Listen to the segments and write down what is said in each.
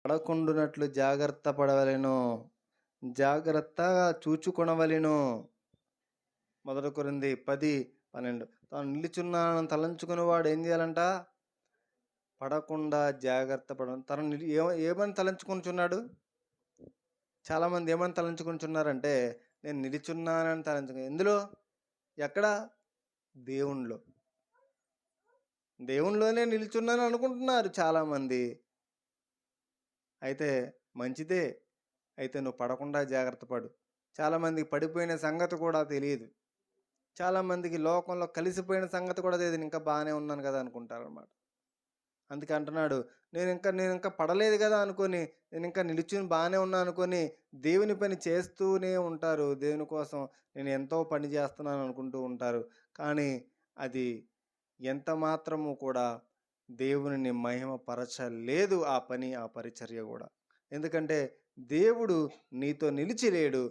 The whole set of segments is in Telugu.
పడకుండునట్లు జాగ్రత్త పడవలెను. జాగ్రత్తగా చూచుకొనవలెను. 1 కొరింథీ 10:12. తాను నిలుచున్నానని తలంచుకునేవాడు ఏం చేయాలంట? పడకుండా జాగ్రత్త పడ తను ఏమని తలంచుకొనుచున్నాడు? చాలామంది ఏమని తలంచుకొనుచున్నారంటే, నేను నిలుచున్నానని ఎందులో? ఎక్కడ? దేవునిలో. దేవునిలోనే నిలుచున్నాను అనుకుంటున్నారు చాలామంది. అయితే మంచిదే. అయితే నువ్వు పడకుండా జాగ్రత్త పడు. చాలామందికి పడిపోయిన సంగతి కూడా తెలీదు. చాలామందికి లోకంలో కలిసిపోయిన సంగతి కూడా తెలీదు. నేను ఇంకా బాగానే ఉన్నాను కదా అనుకుంటారనమాట. అందుకే అంటున్నాడు, నేనింకా పడలేదు కదా అనుకోని, నేనింకా నిలుచుని బాగానే ఉన్నా అనుకోని, దేవుని పని చేస్తూనే ఉంటారు. దేవుని కోసం నేను ఎంతో పని చేస్తున్నాను అనుకుంటూ ఉంటారు. కానీ అది ఎంత మాత్రము కూడా దేవునిని మహిమపరచలేదు ఆ పని, ఆ పరిచర్య గూడా. ఎందుకంటే దేవుడు నీతో నిలిచి లేడు.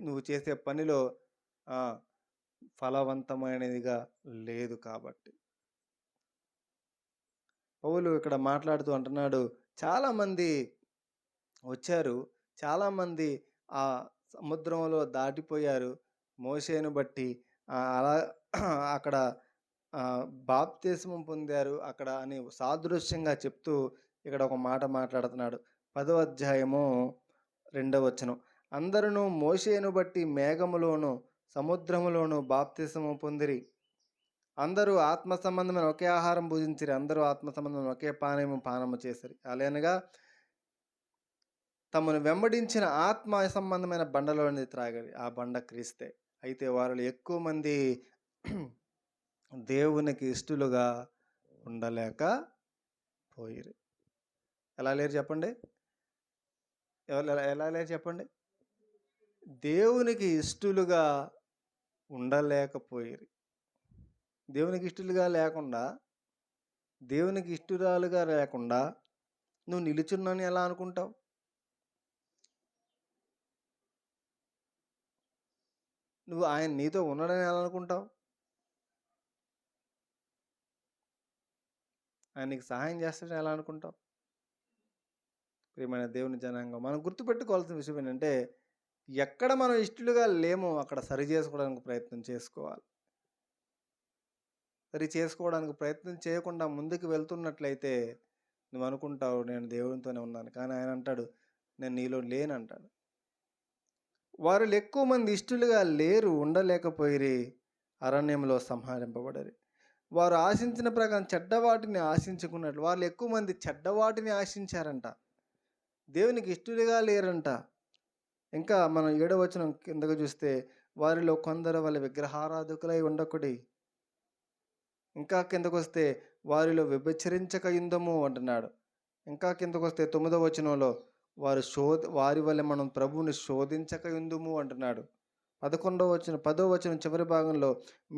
నువ్వు చేసే పనిలో ఆహ్, ఫలవంతమైనదిగా లేదు కాబట్టి. పౌలు ఇక్కడ మాట్లాడుతూ అంటున్నాడు, చాలామంది వచ్చారు. చాలామంది ఆ సముద్రంలో దాటిపోయారు. మోషేను బట్టి అలా అక్కడ బాప్తిస్మం పొందారు అక్కడ అని సాదృశ్యంగా చెప్తూ ఇక్కడ ఒక మాట మాట్లాడుతున్నాడు. 10వ అధ్యాయము 2వ వచనం. అందరును మోషేను బట్టి మేఘములోను, సముద్రములోను బాప్తిస్మము పొందిరి. అందరూ ఆత్మ సంబంధమైన ఒకే ఆహారం భుజించిరి. అందరూ ఆత్మ సంబంధమైన ఒకే పానము చేసిరి. అలానగా తమను వెంబడించిన ఆత్మ సంబంధమైన బండలోనిది త్రాగరి. ఆ బండ క్రీస్తే. అయితే వారిలో ఎక్కువ మంది దేవునికి ఇష్టలుగా ఉండలేకపోయిరి. ఎలా లేరు చెప్పండి? ఎలా లేరు చెప్పండి? దేవునికి ఇష్టలుగా ఉండలేకపోయిరి. దేవునికి ఇష్టలుగా లేకుండా, దేవునికి ఇష్టురాలుగా లేకుండా నువ్వు నిలుచున్నాను ఎలా అనుకుంటావు? నువ్వు ఆయన నీతో ఉన్నాడని ఎలా అనుకుంటావు? ఆయన నీకు సహాయం చేస్తాడని ఎలా అనుకుంటావు? ప్రియమైన దేవుని జనాంగం, మనం గుర్తుపెట్టుకోవాల్సిన విషయం ఏంటంటే, ఎక్కడ మనం ఇష్టలుగా లేమో అక్కడ సరి చేసుకోవడానికి ప్రయత్నం చేసుకోవాలి. సరి చేసుకోవడానికి ప్రయత్నం చేయకుండా ముందుకు వెళ్తున్నట్లయితే నువ్వు అనుకుంటావు నేను దేవునితోనే ఉన్నాను. కానీ ఆయన అంటాడు నేను నీలో లేనంటాడు. వారిలో ఎక్కువ మంది ఇష్టలుగా లేరు, ఉండలేకపోయిరి, అరణ్యంలో సంహరింపబడరి. వారు ఆశించిన ప్రకారం చెడ్డవాటిని ఆశించుకున్నట్లు వాళ్ళు ఎక్కువ మంది చెడ్డవాటిని ఆశించారంట. దేవునికి ఇష్టలుగా లేరంట. ఇంకా మనం 7వ వచనం కిందకు చూస్తే వారిలో కొందరు వాళ్ళ విగ్రహారాధకులై ఉండకుడి. ఇంకా కిందకొస్తే వారిలో వ్యభిచరించక యుందము అంటున్నాడు. ఇంకా కిందకొస్తే 9వ వచనంలో వారి వల్ల మనం ప్రభువుని శోధించక యుందుము అంటున్నాడు. 10వ వచనం చివరి భాగంలో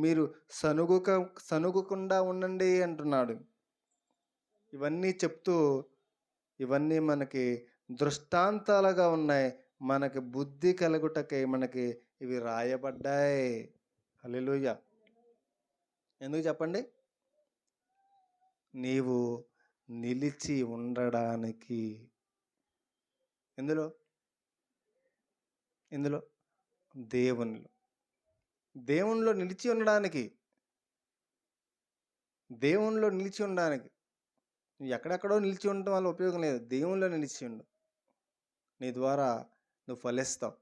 మీరు సనుగకుండా ఉండండి అంటున్నాడు. ఇవన్నీ చెప్తూ ఇవన్నీ మనకి దృష్టాంతాలుగా ఉన్నాయి. మనకి బుద్ధి కలుగుటకై మనకి ఇవి రాయబడ్డాయి. హల్లెలూయా! ఎందుకు చెప్పండి? నీవు నిలిచి ఉండడానికి. ఎందులో? ఇందులో దేవునిలో. దేవునిలో నిలిచి ఉండడానికి. దేవునిలో నిలిచి ఉండడానికి. నువ్వు ఎక్కడెక్కడో నిలిచి ఉండటం వల్ల ఉపయోగం లేదు. దేవునిలో నిలిచి ఉండు. నీ ద్వారా నువ్వు ఫలిస్తావు.